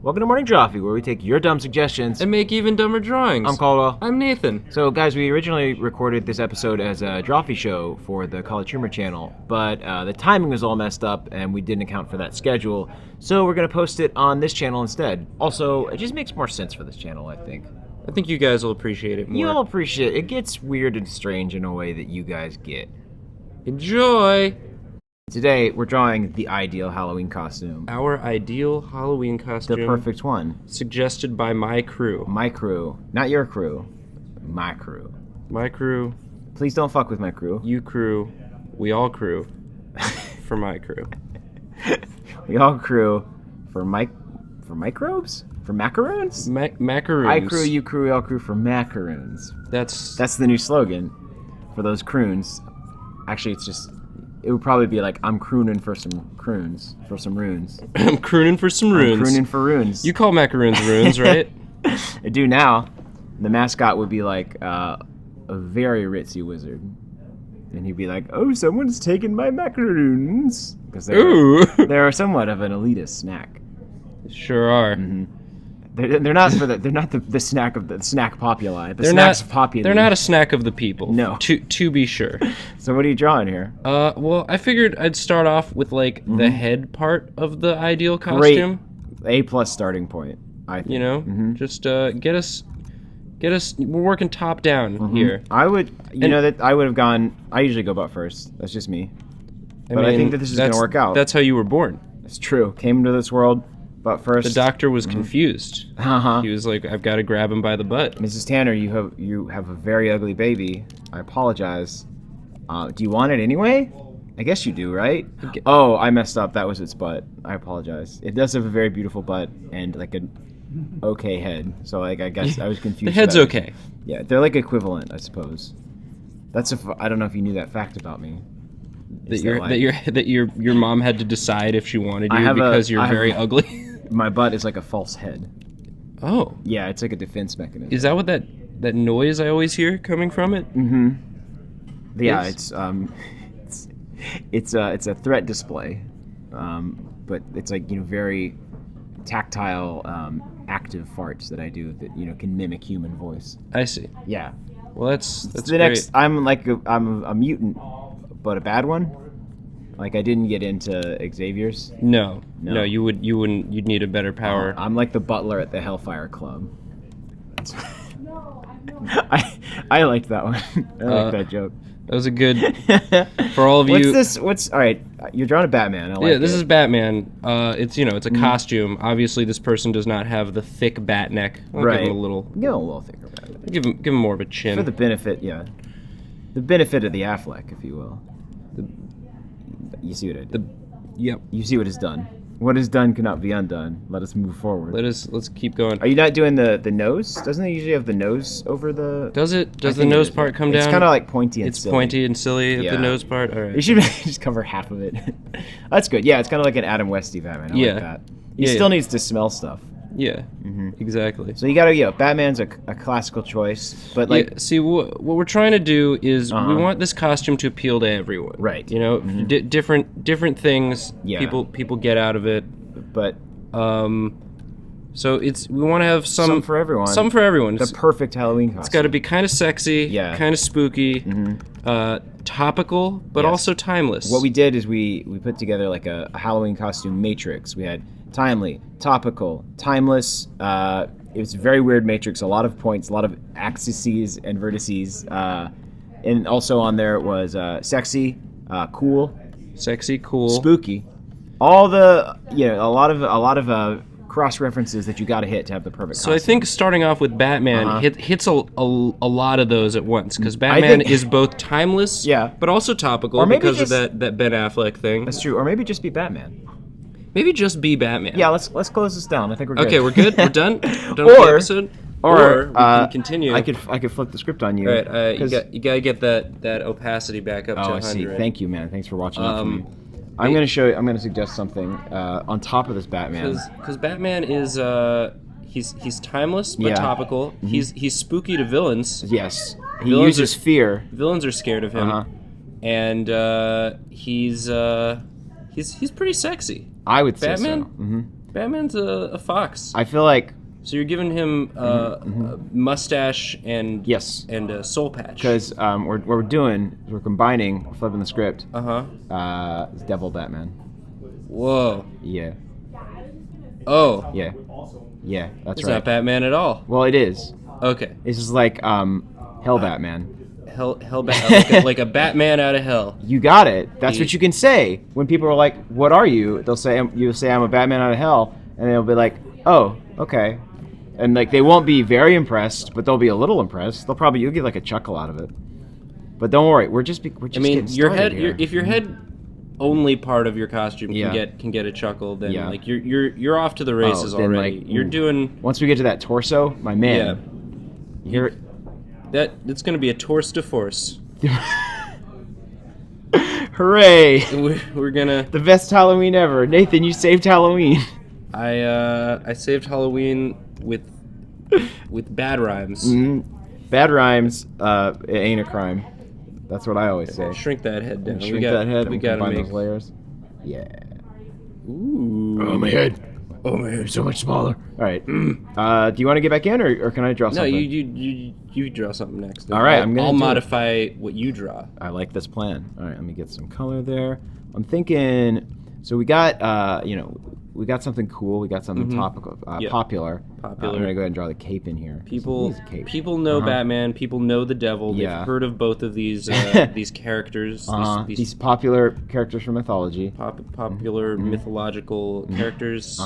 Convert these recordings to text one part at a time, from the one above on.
Welcome to Morning Drawfee, where we take your dumb suggestions and make even dumber drawings. I'm Caldwell. I'm Nathan. So, guys, we originally recorded this episode as a Drawfee show for the CollegeHumor channel, but the timing was all messed up, and we didn't account for that schedule, so we're going to post it on this channel instead. Also, it just makes more sense for this channel, I think. I think you guys will appreciate it more. You'll appreciate it. It gets weird and strange in a way that you guys get. Enjoy! Today, we're drawing the ideal Halloween costume. Our ideal Halloween costume. The perfect one. Suggested by my crew. My crew. Not your crew. My crew. My crew. Please don't fuck with my crew. You crew. We all crew. For my crew. We all crew for microbes? For macaroons? Macaroons. I crew, you crew, we all crew for macaroons. That's the new slogan for those croons. Actually, it would probably be like, I'm crooning for some croons, for some runes. I'm crooning for some runes. I'm crooning for runes. You call macaroons runes, right? I do now. The mascot would be like a very ritzy wizard. And he'd be like, oh, someone's taken my macaroons. Because they're somewhat of an elitist snack. Sure are. Mm-hmm. They're not the snack of the snack populi. They're not a snack of the people. No. To be sure. So what are you drawing here? Well, I figured I'd start off with like the head part of the ideal costume. Great. A+ starting point, I think. You know, just get us. We're working top down here. I would have gone. I usually go butt first. That's just me. But I think that this is gonna work out. That's how you were born. It's true. Came into this world. But first, the doctor was confused. He was like, "I've got to grab him by the butt." Mrs. Tanner, you have a very ugly baby. I apologize. Do you want it anyway? I guess you do, right? Oh, I messed up. That was its butt. I apologize. It does have a very beautiful butt and like an okay head. So like I guess I was confused. The head's okay. Yeah, they're like equivalent, I suppose. I don't know if you knew that fact about me. That your mom had to decide if she wanted you because you're very ugly. My butt is like a false head. Oh. Yeah, it's like a defense mechanism. Is that what that noise I always hear coming from it? Mm-hmm. Yeah, it's a threat display, but it's like very tactile, active farts that I do that can mimic human voice. I see. Yeah. Well, that's the great. next. I'm a mutant, but a bad one. Like I didn't get into Xavier's. No, you wouldn't. You'd need a better power. I'm like the butler at the Hellfire Club. I liked that one. I like that joke. That was a good for all of you. All right? You're drawing a Batman. I like yeah, this is Batman. It's a costume. Obviously, this person does not have the thick bat neck. Right. Give him a little thicker bat neck. Give him more of a chin for the benefit. Yeah, the benefit of the Affleck, if you will. You see what I did? Yep. You see what is done. What is done cannot be undone. Let us move forward. Let's keep going. Are you not doing the nose? Doesn't it usually have the nose over the... Does it? Does the nose part come down? It's kind of like pointy and silly. It's pointy and silly at the nose part? All right. You should just cover half of it. That's good. Yeah, it's kind of like an Adam Westy Batman. I like that. He still needs to smell stuff. Yeah, exactly. So you gotta, Batman's a classical choice, but like... see, what we're trying to do is we want this costume to appeal to everyone. Right. Different things people get out of it. But... so we want to have some for everyone. Some for everyone. The perfect Halloween costume. It's got to be kind of sexy, kind of spooky, topical, but also timeless. What we did is we put together like a Halloween costume matrix. We had timely, topical, timeless. It was a very weird matrix. A lot of points, a lot of axes and vertices, and also on there was sexy, cool, spooky. All the a lot of cross references that you got to hit to have the perfect costume. So I think starting off with Batman hits a lot of those at once because Batman is both timeless, but also topical because of that Ben Affleck thing. That's true. Or maybe just be Batman. Maybe just be Batman. Yeah, let's close this down. I think we're good. Okay, we're good. We're done. We're done with the episode. Or we can continue. I could flip the script on you. All right, you gotta get that opacity back up to 100. I see. Thank you, man. Thanks for watching it for me. I'm gonna suggest something on top of this Batman. Because Batman is he's timeless but topical. He's spooky to villains. Yes, he uses fear. Villains are scared of him, and he's pretty sexy. I would say Batman? so. Batman's a fox. I feel like. So you're giving him a mustache and a soul patch. Because what we're doing is we're combining, flipping the script. It's Devil Batman. Whoa. Yeah. Oh. Yeah. Yeah, that's it's right. It's not Batman at all. Well, it is. Okay. This is like Hell Batman. Hell Batman, like a Batman out of hell. You got it. That's what you can say when people are like, "What are you?" You'll say, "I'm a Batman out of hell," and they'll be like, "Oh, okay." And like they won't be very impressed, but they'll be a little impressed. You'll get like a chuckle out of it. But don't worry, we're just I mean, your head. Here. If your head only part of your costume can get a chuckle, then like you're off to the races already. Like, you're doing. Once we get to that torso, my man. Yeah. It's going to be a tourse de force. Hooray! We're gonna the best Halloween ever. Nathan, you saved Halloween. I saved Halloween with bad rhymes. Mm-hmm. Bad rhymes, it ain't a crime. That's what I always say. Shrink that head down. Shrink that head. We gotta combine those layers. Yeah. Ooh. Oh my head. Oh my head, so much smaller. All right. Do you want to get back in, or can I draw something? No, you draw something next. All right, I'll modify what you draw. I like this plan. All right, let me get some color there. I'm thinking. So we got we got something cool. We got something topical, popular. I'm gonna go ahead and draw the cape in here. People know Batman. People know the Devil. They've heard of both of these these characters. These popular characters from mythology. Popular mythological characters.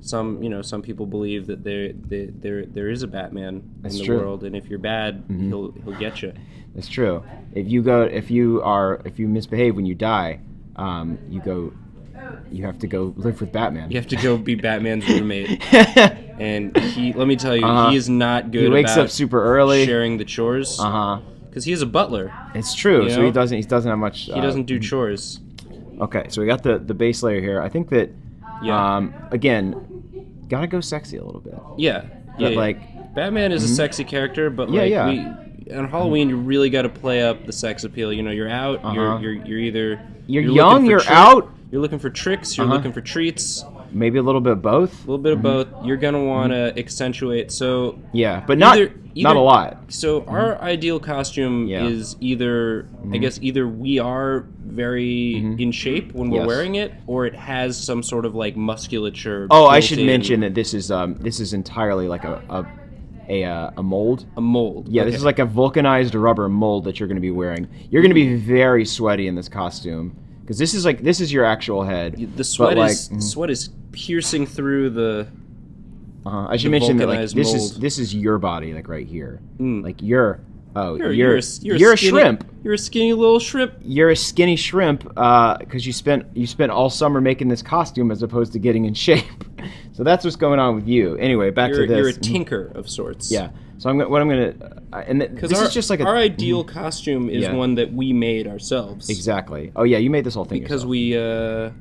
Some people believe that there is a Batman in the world, and if you're bad, he'll get you. That's true. If you misbehave when you die, you have to go live with Batman. You have to go be Batman's roommate. And let me tell you, he is not good. He wakes up super early, sharing the chores. Because he is a butler. It's true. So he doesn't have much. He doesn't do chores. Okay, so we got the base layer here. I think that again, gotta go sexy a little bit. Yeah. Like Batman is a sexy character, but on Halloween you really got to play up the sex appeal. You're out. You're either you're young. You're out. You're looking for tricks. You're looking for treats. Maybe a little bit of both. A little bit of both. You're gonna want to accentuate. So but not a lot. So our ideal costume is either I guess either we are very in shape when we're wearing it, or it has some sort of like musculature. Oh, I should mention that this is entirely like a mold. A mold. Yeah, This is like a vulcanized rubber mold that you're going to be wearing. You're going to be very sweaty in this costume because this is your actual head. The sweat is piercing through the. I should mention that like mold. this is your body, like right here. Like you're a shrimp. You're a skinny little shrimp. You're a skinny shrimp because you spent all summer making this costume as opposed to getting in shape. So that's what's going on with you. Anyway, back to this. You're a tinker of sorts. Yeah. So this is just like our ideal costume is one that we made ourselves. Exactly. Oh yeah, you made this whole thing because yourself.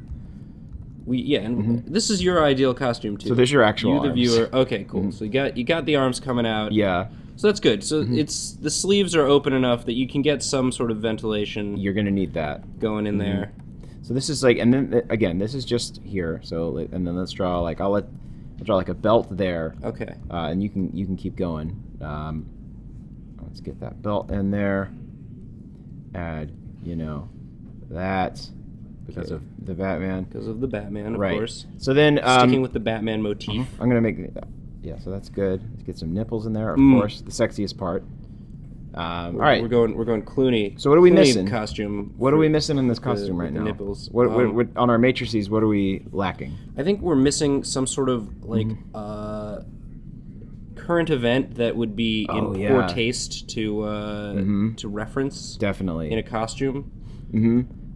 This is your ideal costume too. So there's your actual arms. The viewer. Okay, cool. So you got the arms coming out. Yeah. So that's good. So it's the sleeves are open enough that you can get some sort of ventilation. You're gonna need that going in there. So this is like, and then again, this is just here. So and then let's draw like I'll draw like a belt there. Okay. And you can keep going. Let's get that belt in there. Add that because of the Batman. Because of the Batman, of course. So then sticking with the Batman motif. I'm gonna make. Yeah, so that's good. Let's get some nipples in there, of course, the sexiest part. All right, we're going Clooney. So what are we missing? Costume. What are we missing in this costume right now? The nipples. What on our matrices? What are we lacking? I think we're missing some sort of like current event that would be in poor taste to reference. Definitely in a costume.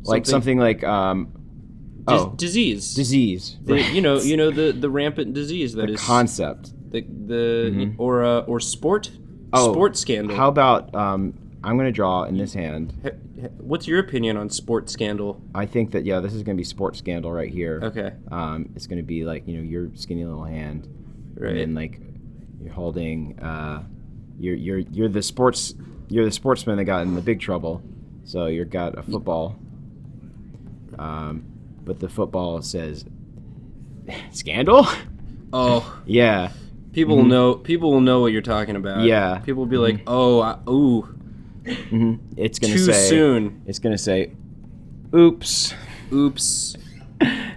Like something like disease. Disease. The rampant disease that is concept. Or sport. Sport scandal. How about I'm going to draw in this hand. What's your opinion on sport scandal? I think that this is going to be sport scandal right here. Okay. It's going to be like your skinny little hand, right? And then like you're holding you're the sportsman that got in the big trouble. So you've got a football, but the football says Scandal? Oh. Yeah. People will know what you're talking about. Yeah. People will be like, ooh. It's going to Too say... soon. It's going to say, oops. Oops.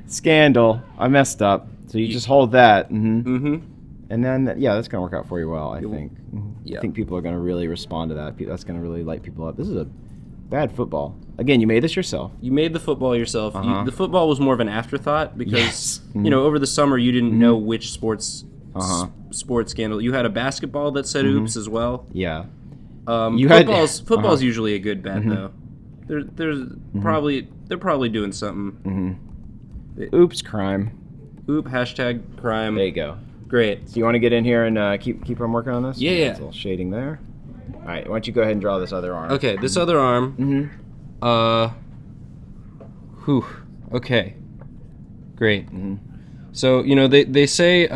Scandal. I messed up. So you just hold that. Mm-hmm. And then, that's going to work out for you well, I think. Yeah. I think people are going to really respond to that. That's going to really light people up. This is a bad football. Again, you made this yourself. You made the football yourself. The football was more of an afterthought because, Yes. over the summer you didn't know which sports scandal. You had a basketball that said oops as well. Yeah. Football's usually a good bet though. They're probably doing something. Oops, crime. Oop, #crime. There you go. Great. So you want to get in here and keep on working on this? Yeah. That's a little shading there. All right. Why don't you go ahead and draw this other arm? Okay, this other arm. Okay. Great. So they say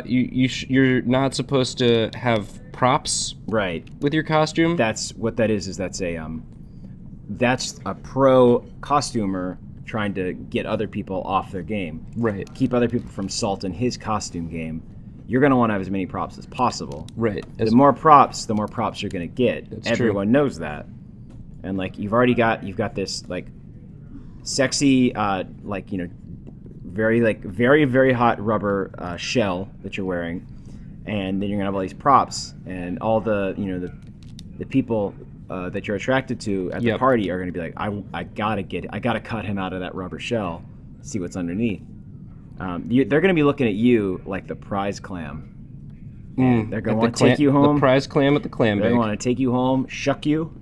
you're not supposed to have props. Right. With your costume. That's what that is. That's a pro costumer trying to get other people off their game. Right. Keep other people from salting his costume game. You're going to want to have as many props as possible. Right. The more props you're going to get. That's Everyone knows that. And you've got this sexy very very hot rubber shell that you're wearing, and then you're gonna have all these props, and all the the people that you're attracted to at the party are gonna be like, I gotta cut him out of that rubber shell, see what's underneath. They're gonna be looking at you like the prize clam. They're gonna want to take you home. The prize clam at the clam They're bake. gonna want to take you home, shuck you,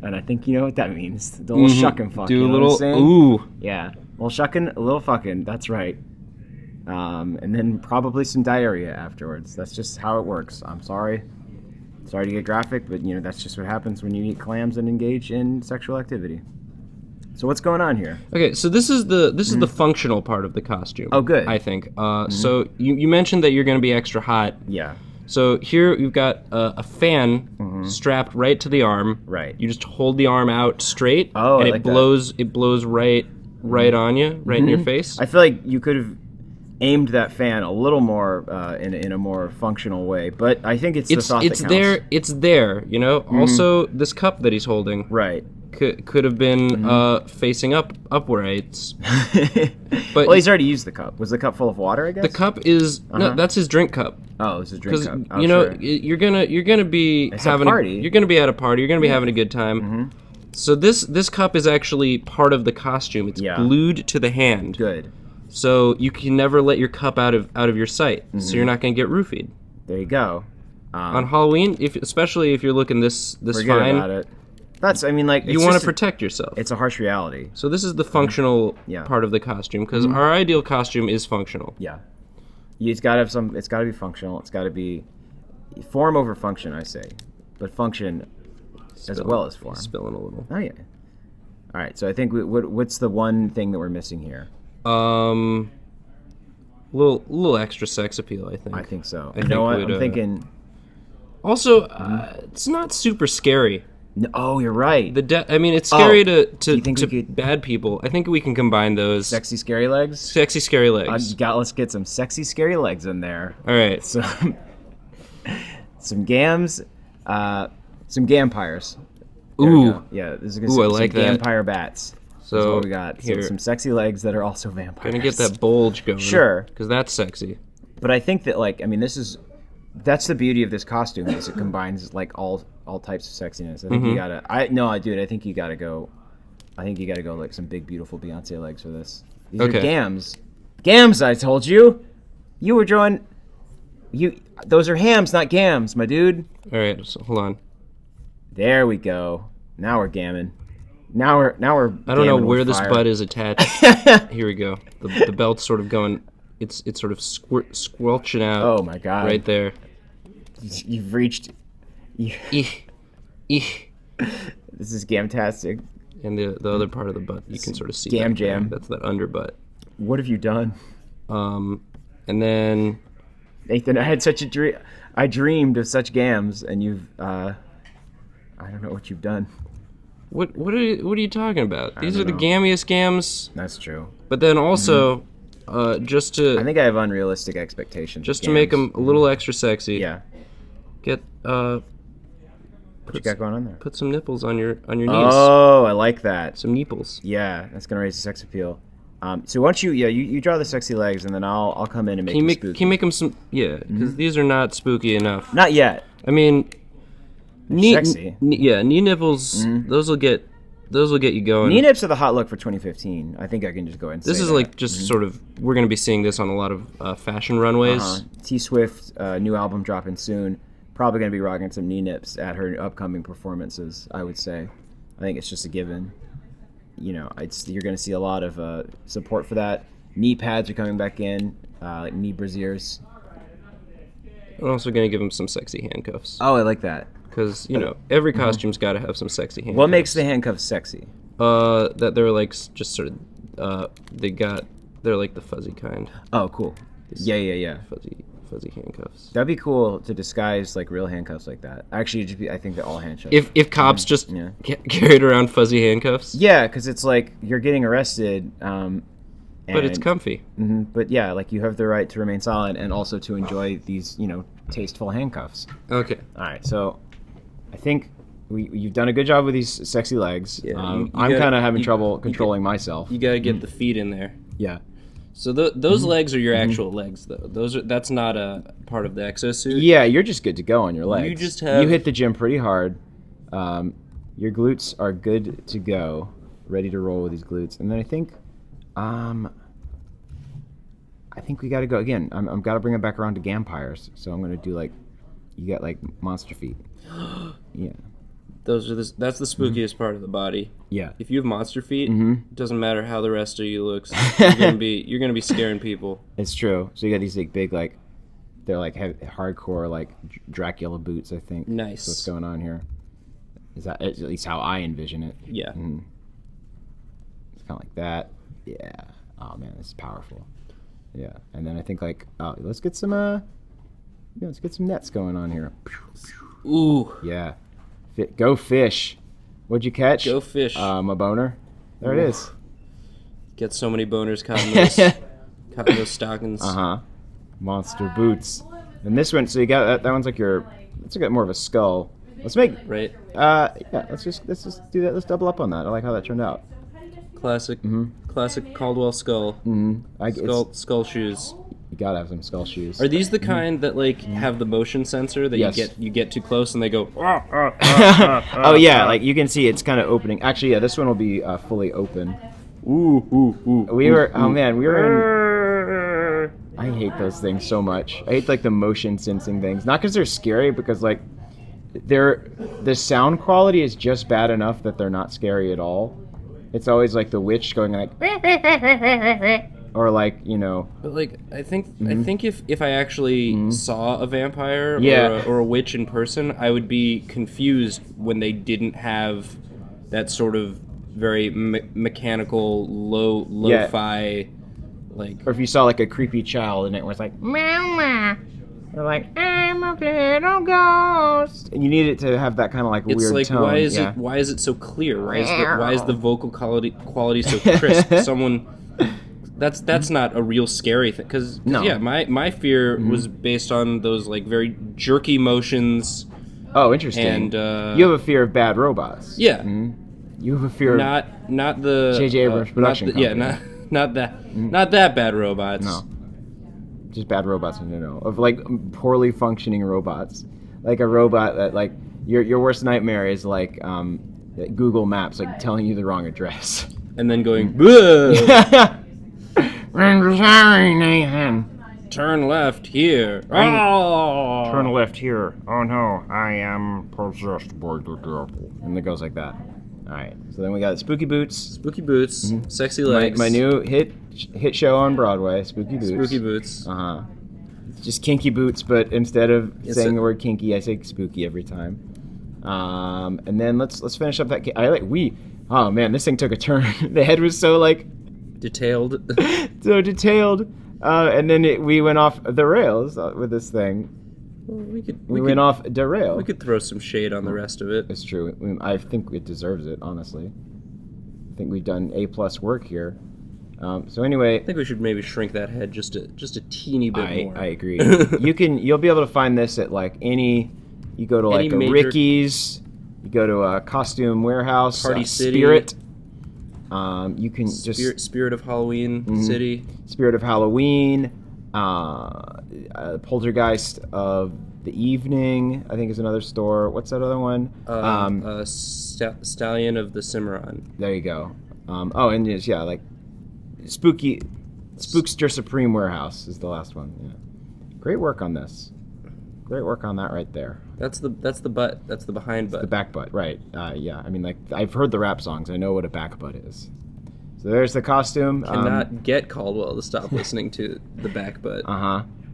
and I think you know what that means. The little shuck and fuck. Do you a know little what I'm saying? ooh. Yeah. A little shucking, a little fucking, that's right. And then probably some diarrhea afterwards. That's just how it works. I'm sorry. Sorry to get graphic, but that's just what happens when you eat clams and engage in sexual activity. So what's going on here? Okay, so this is the functional part of the costume. Oh, good. I think. So you mentioned that you're going to be extra hot. Yeah. So here you've got a fan strapped right to the arm. Right. You just hold the arm out straight, and it blows right on you, right in your face. I feel like you could have aimed that fan a little more in a more functional way, but I think it's the thought that counts. It's there. Also, this cup that he's holding. Right. Could have been facing upwards. But well, he's already used the cup. Was the cup full of water, I guess? The cup is no, that's his drink cup. Oh, it's his drink cup. Oh, sure. You're gonna be having a party. You're gonna be at a party. You're gonna be having a good time. So this cup is actually part of the costume. It's glued to the hand. Good. So you can never let your cup out of your sight. So you're not gonna get roofied. There you go. On Halloween, especially if you're looking this forget fine. About it. That's, you want to protect yourself. It's a harsh reality. So this is the functional part of the costume, because our ideal costume is functional. Yeah. It's got to it's got to be functional. It's got to be form over function, I say. But function as well as form. Spilling a little. Oh, yeah. All right, so I think what's the one thing that we're missing here? Little extra sex appeal, I think. I think so. You know what? I'm thinking... Also, it's not super scary. No, oh, you're right. It's scary to could... bad people. I think we can combine those. Sexy, scary legs? Sexy, scary legs. Let's get some sexy, scary legs in there. All right. Some gams, some gampires. Ooh. Yeah, this is I like that. Vampire bats. So what we got. Here. So some sexy legs that are also vampires. Gonna get that bulge going. Sure. Because that's sexy. But I think that that's the beauty of this costume is it combines all types of sexiness. I think you gotta. I think you gotta go. I think you gotta go like some big beautiful Beyonce legs for this. These are gams. Gams, I told you. You were drawing. Those are hams, not gams, my dude. All right, so hold on. There we go. Now we're gamming. Now we're. I don't know where this butt is attached. Here we go. The belt's sort of going. It's sort of squelching out. Oh my god! Right there. You've reached. This is gamtastic. And the other part of the butt, you can sort of see. Gam that jam. That's that underbutt. What have you done? And then. Nathan, I had such a dream. I dreamed of such gams, and you've. I don't know what you've done. What are you talking about? These are the gammiest gams. That's true. But then also, just to... I think I have unrealistic expectations. Just to make them a little extra sexy. Yeah. Get, What you got going on there? Put some nipples on your knees. Oh, I like that. Some nipples. Yeah, that's gonna raise the sex appeal. So once you draw the sexy legs, and then I'll come in and make them spooky. Can you make them some... Yeah, because these are not spooky enough. Not yet. I mean... Sexy. Knee nipples, those will get you going. Knee nips are the hot look for 2015. I think I can just go ahead and say this is that. like just sort of... We're going to be seeing this on a lot of fashion runways. T Swift, new album dropping soon. Probably going to be rocking some knee nips at her upcoming performances, I would say. I think it's just a given. You know, you're going to see a lot of support for that. Knee pads are coming back in, like knee brassieres. I'm also going to give them some sexy handcuffs. Oh, I like that. Because, you know, every costume's got to have some sexy handcuffs. What makes the handcuffs sexy? That they're like just sort of, they're like the fuzzy kind. Oh, cool. Yeah. Fuzzy handcuffs. That'd be cool to disguise like real handcuffs like that. Actually, I think that all handcuffs. If cops just carried around fuzzy handcuffs. Yeah, because it's like you're getting arrested. But it's comfy. But yeah, like you have the right to remain silent and also to enjoy these, tasteful handcuffs. Okay. All right, so I think you've done a good job with these sexy legs. Yeah, I'm kind of having trouble controlling myself. You got to get the feet in there. Yeah. So those legs are your actual legs, though. That's not a part of the exosuit. Yeah, you're just good to go on your legs. You hit the gym pretty hard. Your glutes are good to go, ready to roll with these glutes. And then I think we got to go again. I'm got to bring it back around to Gampires. So I'm gonna do you got monster feet. Yeah. That's the spookiest part of the body. Yeah. If you have monster feet, it doesn't matter how the rest of you looks. You're gonna be scaring people. It's true. So you got these big they're hardcore Dracula boots. I think. Nice. That's what's going on here. Is that at least how I envision it? Yeah. It's kind of like that. Yeah. Oh man, this is powerful. Yeah. And then I think let's get some nets going on here. Ooh. Yeah. Go fish. What'd you catch? Go fish. A boner. There it is. Get so many boners caught in those stockings. Monster boots. And this one, so you got that one's let's get more of a skull. Let's make right. Let's just do that. Let's double up on that. I like how that turned out. Classic. Classic Caldwell skull. Skull shoes. You gotta have some skull shoes. Are these the kind that have the motion sensor that you get too close and they go? Oh yeah, you can see it's kind of opening. Actually, yeah, this one will be fully open. Ooh. We were in. I hate those things so much. I hate the motion sensing things. Not because they're scary, because the sound quality is just bad enough that they're not scary at all. It's always the witch going or But I think if I actually saw a vampire or a witch in person, I would be confused when they didn't have that sort of very mechanical lo-fi or if you saw a creepy child and it was meow. They're I'm a little ghost. And you need it to have that kind of weird tone. Why is it so clear? Why is the vocal quality so crisp? That's not a real scary thing. Because my fear was based on those very jerky motions. Oh, interesting. And you have a fear of bad robots. Yeah. Mm-hmm. You have a fear not the J.J. Abrams production company. Not that bad robots. No. Just bad robots in general. Of poorly functioning robots. A robot that your worst nightmare is Google Maps telling you the wrong address. And then going I'm sorry, Nathan. Turn left here. Turn left here. Oh no, I am possessed by the devil. And it goes like that. Alright, so then we got Spooky Boots. Sexy legs. My new hit show on Broadway, Spooky Boots. It's just kinky boots, but instead of saying the word kinky, I say spooky every time. And then let's finish up that. Oh man, this thing took a turn. The head was so detailed. So detailed. And then we went off the rails with this thing. Well, we went off the rail. We could throw some shade on the rest of it. It's true. I think it deserves it, honestly. I think we've done A+ work here. So anyway, I think we should maybe shrink that head just a teeny bit more. I agree. You'll be able to find this at like any. You go to like a Ricky's. You go to a Costume Warehouse. Party City. Spirit. You can just Spirit of Halloween City. Spirit of Halloween. Poltergeist of the Evening, I think, is another store. What's that other one? Stallion of the Cimarron. There you go. And just, like Spookster Supreme Warehouse is the last one. Yeah. Great work on this. Great work on that right there. That's the butt. That's the behind butt. The back butt, right? Yeah. I mean, like, I've heard the rap songs. I know what a back butt is. So there's the costume. Cannot get Caldwell to stop listening to the back butt.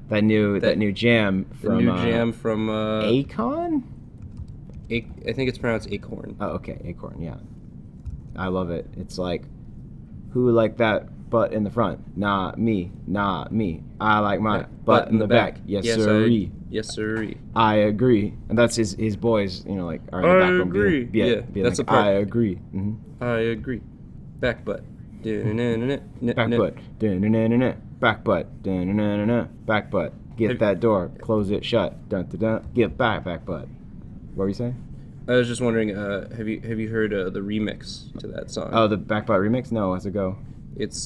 That new jam from Akon. I think it's pronounced Acorn. Oh, okay, Acorn. Yeah, I love it. It's like, who like that butt in the front? Not me. I like my butt in the back. Yes, sirree. Yes, sirree. I agree. And that's his boys. Are in the back room. Agree. Being that's like, a part. I agree. Mm-hmm. I agree. Back butt. Back butt. Back butt. Back butt. Get that door. Close it shut. Dun dun dun. Get back butt. What were you saying? I was just wondering, have you heard the remix to that song? Oh, the back butt remix? No, how's it go? It's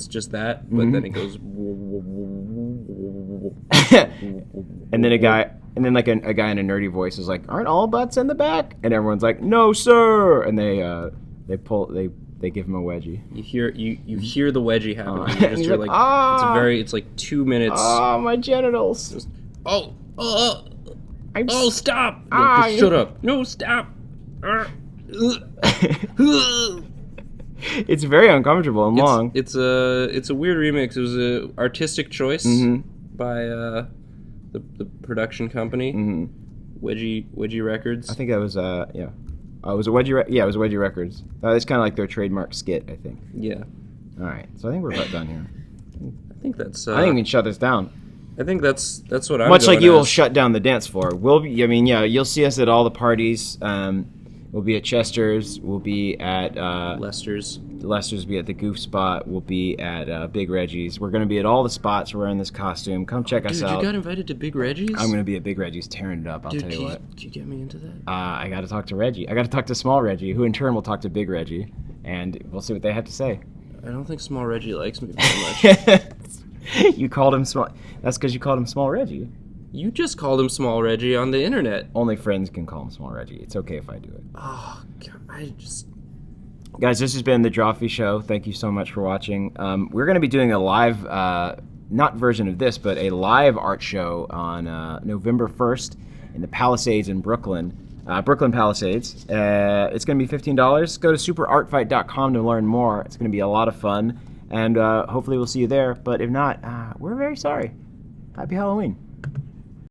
just that, but then it goes. And then a guy in a nerdy voice is like, "Aren't all butts in the back?" And everyone's like, "No, sir!" And they give him a wedgie. You hear the wedgie happening. You just hear like it's like 2 minutes. Oh, my genitals. Just, stop! Just shut up! No, stop! It's very uncomfortable and long. It's a weird remix. It was an artistic choice by the production company, Wedgie Records. I think that was it was a Wedgie. It was a Wedgie Records. It's kind of like their trademark skit, I think. Yeah. All right, so I think we're about done here. I think that's. I think we can shut this down. I think that's what I'm. Much like you will shut down the dance floor. You'll see us at all the parties. We'll be at Chester's. We'll be at Lester's. Lester's will be at the Goof Spot. We'll be at Big Reggie's. We're going to be at all the spots. We're wearing this costume. Come check us out. Dude, you got invited to Big Reggie's? I'm going to be at Big Reggie's tearing it up, I'll tell you what. Can you get me into that? I got to talk to Reggie. I got to talk to Small Reggie, who in turn will talk to Big Reggie. And we'll see what they have to say. I don't think Small Reggie likes me very much. You called him Small... That's because you called him Small Reggie. You just called him Small Reggie on the internet. Only friends can call him Small Reggie. It's okay if I do it. Oh, God, Guys, this has been the Drawfee Show. Thank you so much for watching. We're going to be doing a live, not version of this, but a live art show on November 1st in the Palisades in Brooklyn. Brooklyn Palisades. It's going to be $15. Go to superartfight.com to learn more. It's going to be a lot of fun. And hopefully we'll see you there. But if not, we're very sorry. Happy Halloween.